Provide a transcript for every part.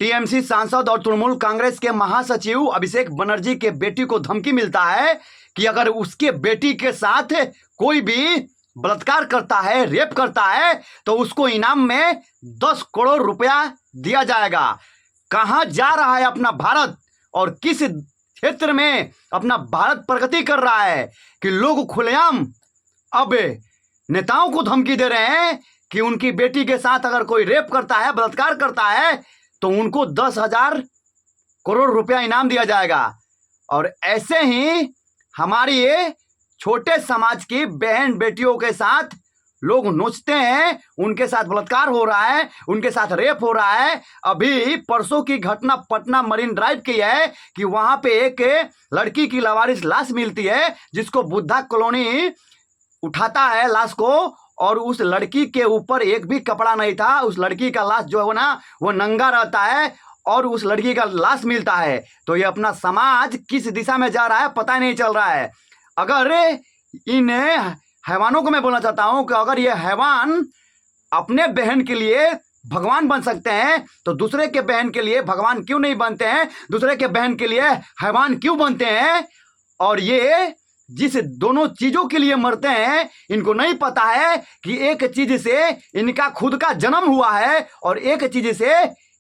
TMC सांसद और तृणमूल कांग्रेस के महासचिव अभिषेक बनर्जी के बेटी को धमकी मिलता है कि अगर उसके बेटी के साथ कोई भी बलात्कार करता है, रेप करता है, तो उसको इनाम में 10 करोड़ रुपया दिया जाएगा। कहां जा रहा है अपना भारत और किस क्षेत्र में अपना भारत प्रगति कर रहा है कि लोग खुलेआम अब नेताओं को धमकी दे रहे हैं कि उनकी बेटी के साथ अगर कोई रेप करता है, बलात्कार करता है, तो उनको 10,000 करोड़ रुपया इनाम दिया जाएगा। और ऐसे ही हमारी ये छोटे समाज की बहन बेटियों के साथ लोग नोचते हैं, उनके साथ बलात्कार हो रहा है, उनके साथ रेप हो रहा है। अभी परसों की घटना पटना मरीन ड्राइव की है कि वहां पे एक लड़की की लावारिस लाश मिलती है, जिसको बुद्धा कॉलोनी उठाता है लाश को, और उस लड़की के ऊपर एक भी कपड़ा नहीं था। उस लड़की का लाश जो है ना वो नंगा रहता है और उस लड़की का लाश मिलता है। तो ये अपना समाज किस दिशा में जा रहा है पता नहीं चल रहा है। अगर इन हैवानों को मैं बोलना चाहता हूं कि अगर ये हैवान अपने बहन के लिए भगवान बन सकते हैं तो दूसरे के बहन के लिए भगवान क्यों नहीं बनते हैं, दूसरे के बहन के लिए हैवान क्यों बनते हैं। और ये जिस दोनों चीजों के लिए मरते हैं, इनको नहीं पता है कि एक चीज से इनका खुद का जन्म हुआ है और एक चीज से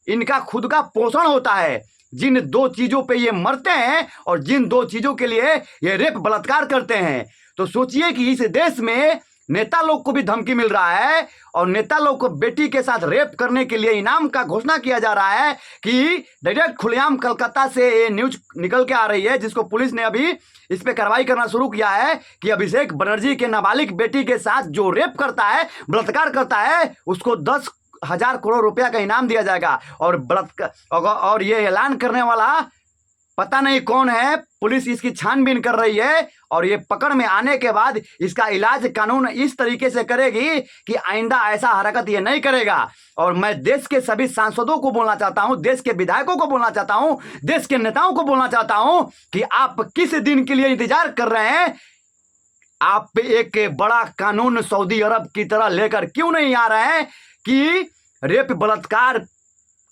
इनका खुद का पोषण होता है। जिन दो चीजों पे ये मरते हैं और जिन दो चीजों के लिए ये रेप बलात्कार करते हैं। तो सोचिए कि इस देश में नेता लोग को भी धमकी मिल रहा है और नेता लोग को बेटी के साथ रेप करने के लिए इनाम का घोषणा किया जा रहा है कि डायरेक्ट खुलेआम कलकत्ता से ये न्यूज निकल के आ रही है, जिसको पुलिस ने अभी इस पे कार्रवाई करना शुरू किया है कि अभिषेक बनर्जी के नाबालिग बेटी के साथ जो रेप करता है, बलात्कार करता है, उसको 10,000 करोड़ रुपया का इनाम दिया जाएगा। और ये ऐलान करने वाला पता नहीं कौन है, पुलिस इसकी छानबीन कर रही है और ये पकड़ में आने के बाद इसका इलाज कानून इस तरीके से करेगी कि आइंदा ऐसा हरकत ये नहीं करेगा। और मैं देश के सभी सांसदों को बोलना चाहता हूं, देश के विधायकों को बोलना चाहता हूं, देश के नेताओं को बोलना चाहता हूं कि आप किस दिन के लिए इंतजार कर रहे हैं। आप एक बड़ा कानून सऊदी अरब की तरह लेकर क्यों नहीं आ रहे हैं कि रेप बलात्कार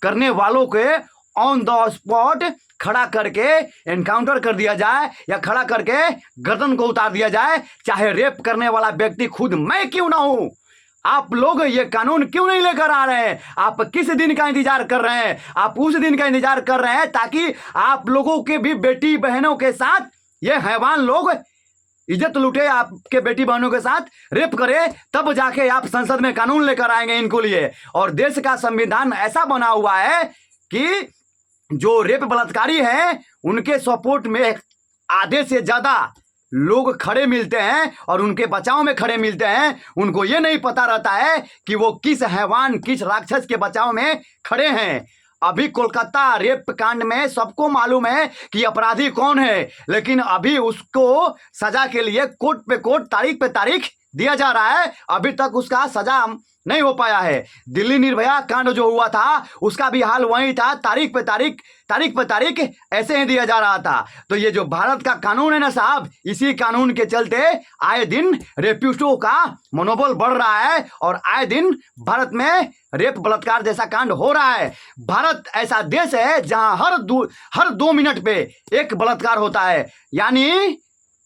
करने वालों के ऑन द स्पॉट खड़ा करके एनकाउंटर कर दिया जाए या खड़ा करके गर्दन को उतार दिया जाए, चाहे रेप करने वाला व्यक्ति खुद मैं क्यों ना हूं। आप लोग ये कानून क्यों नहीं लेकर आ रहे हैं? आप किस दिन का इंतजार कर रहे हैं? आप उस दिन का इंतजार कर रहे हैं ताकि आप लोगों के भी बेटी बहनों के साथ ये हैवान लोग इज्जत लूटे, आपके बेटी बहनों के साथ रेप करे, तब जाके आप संसद में कानून लेकर आएंगे इनको लिए। और देश का संविधान ऐसा बना हुआ है कि जो रेप बलात्कारी हैं उनके सपोर्ट में आधे से ज्यादा लोग खड़े मिलते हैं और उनके बचाव में खड़े मिलते हैं। उनको ये नहीं पता रहता है कि वो किस हैवान, किस राक्षस के बचाव में खड़े हैं। अभी कोलकाता रेप कांड में सबको मालूम है कि अपराधी कौन है, लेकिन अभी उसको सजा के लिए कोर्ट पे कोर्ट, तारीख पे तारीख दिया जा रहा है। अभी तक उसका सजा नहीं हो पाया है। दिल्ली निर्भया कांड जो हुआ था उसका भी हाल वही था, तारीख पे तारीख ऐसे ही दिया जा रहा था। तो ये जो भारत का कानून है ना साहब, इसी कानून के चलते आए दिन रेपिस्टों का मनोबल बढ़ रहा है और आए दिन भारत में रेप बलात्कार जैसा कांड हो रहा है। भारत ऐसा देश है जहां हर 2 मिनट पे एक बलात्कार होता है, यानी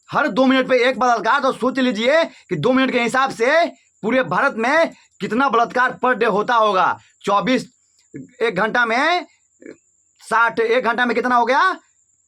हर 2 मिनट पे एक बलात्कार। तो सोच लीजिए कि 2 मिनट के हिसाब से पूरे भारत में कितना बलात्कार पर डे होता होगा। 24 एक घंटा में 60, एक घंटा में कितना हो गया,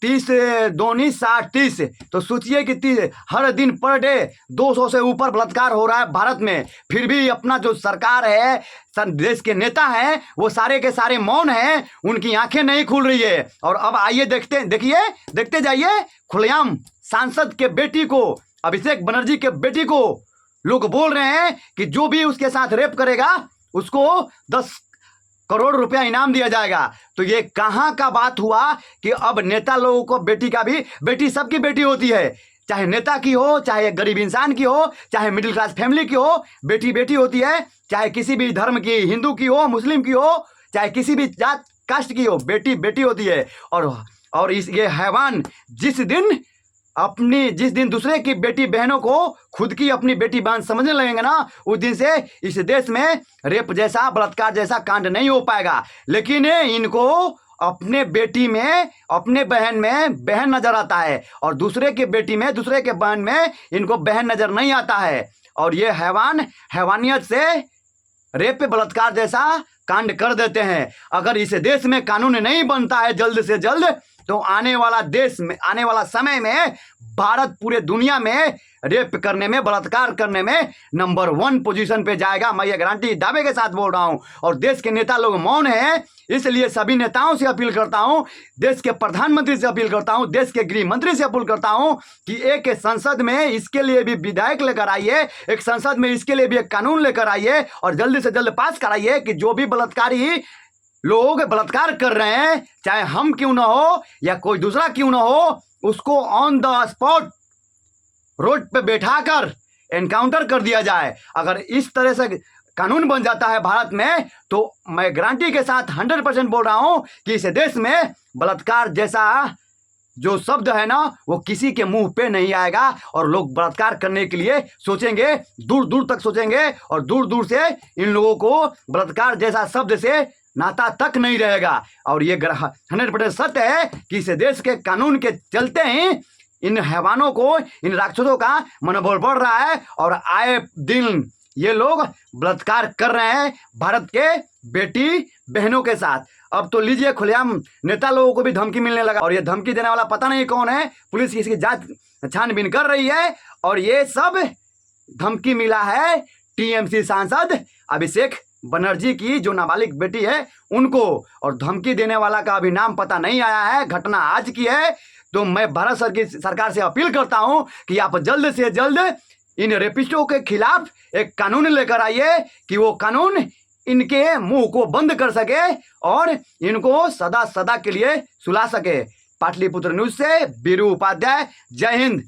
30 दूनी 60 30। तो सोचिए कि हर दिन पर डे 200 से ऊपर बलात्कार हो रहा है भारत में। फिर भी अपना जो सरकार है, देश के नेता हैं, वो सारे के सारे मौन हैं, उनकी आंखें नहीं खुल रही है। और अब आइए देखते जाइए, खुलेआम सांसद के बेटी को, अभिषेक बनर्जी के बेटी को लोग बोल रहे हैं कि जो भी उसके साथ रेप करेगा उसको 10 करोड़ रुपया इनाम दिया जाएगा। तो ये कहां का बात हुआ कि अब नेता लोगों को बेटी सबकी बेटी होती है, चाहे नेता की हो, चाहे गरीब इंसान की हो, चाहे मिडिल क्लास फैमिली की हो, बेटी होती है। चाहे किसी भी धर्म की, हिंदू की हो, मुस्लिम की हो, चाहे किसी भी जात कास्ट की हो, बेटी होती है। और ये हैवान जिस दिन अपनी जिस दिन दूसरे की बेटी बहनों को खुद की अपनी बेटी बहन समझने लगेंगे ना, उस दिन से इस देश में रेप जैसा, बलात्कार जैसा कांड नहीं हो पाएगा। लेकिन इनको अपने बेटी में, अपने बहन में बहन नजर आता है और दूसरे की बेटी में, दूसरे के बहन में इनको बहन नजर नहीं आता है। और ये हैवानियत से रेप बलात्कार जैसा कांड कर देते हैं। अगर इस देश में कानून नहीं बनता है जल्द से जल्द, तो आने वाला समय में भारत पूरे दुनिया में रेप करने में, बलात्कार करने में नंबर 1 पोजीशन पे जाएगा। मैं ये गारंटी दावे के साथ बोल रहा हूं। और देश के नेता लोग मौन हैं, इसलिए सभी नेताओं से अपील करता हूं, देश के प्रधानमंत्री से अपील करता हूं, देश के गृह मंत्री से अपील करता हूं कि एक संसद में इसके लिए भी विधायक लेकर आइए, एक संसद में इसके लिए भी एक कानून लेकर आइए और जल्दी से जल्द पास कराइए कि जो भी बलात्कारी लोग बलात्कार कर रहे हैं, चाहे हम क्यों ना हो या कोई दूसरा क्यों ना हो, उसको ऑन द स्पॉट रोड पे बैठाकर एनकाउंटर कर दिया जाए। अगर इस तरह से कानून बन जाता है भारत में, तो मैं गारंटी के साथ 100% बोल रहा हूं कि इस देश में बलात्कार जैसा जो शब्द है ना, वो किसी के मुंह पे नहीं आएगा और लोग बलात्कार करने के लिए सोचेंगे, दूर दूर तक सोचेंगे और दूर दूर से इन लोगों को बलात्कार जैसा शब्द से नाता तक नहीं रहेगा। और ये 100% सत्य है कि इस देश के कानून के चलते ही इन हैवानों को, इन राक्षसों का मनोबल बढ़ रहा है और आए दिन ये लोग बलात्कार कर रहे हैं भारत के बेटी बहनों के साथ। अब तो लीजिए, खुलेआम नेता लोगों को भी धमकी मिलने लगा और ये धमकी देने वाला पता नहीं कौन है। पुलिस इसकी जांच छानबीन कर रही है और ये सब धमकी मिला है टीएमसी सांसद अभिषेक बनर्जी की, जो नाबालिग बेटी है उनको। और धमकी देने वाला का अभी नाम पता नहीं आया है, घटना आज की है। तो मैं भारत सरकार से अपील करता हूं कि आप जल्द से जल्द इन रेपिस्टों के खिलाफ एक कानून लेकर आइए कि वो कानून इनके मुंह को बंद कर सके और इनको सदा सदा के लिए सुला सके। पाटलिपुत्र न्यूज से बीरू उपाध्याय, जय हिंद।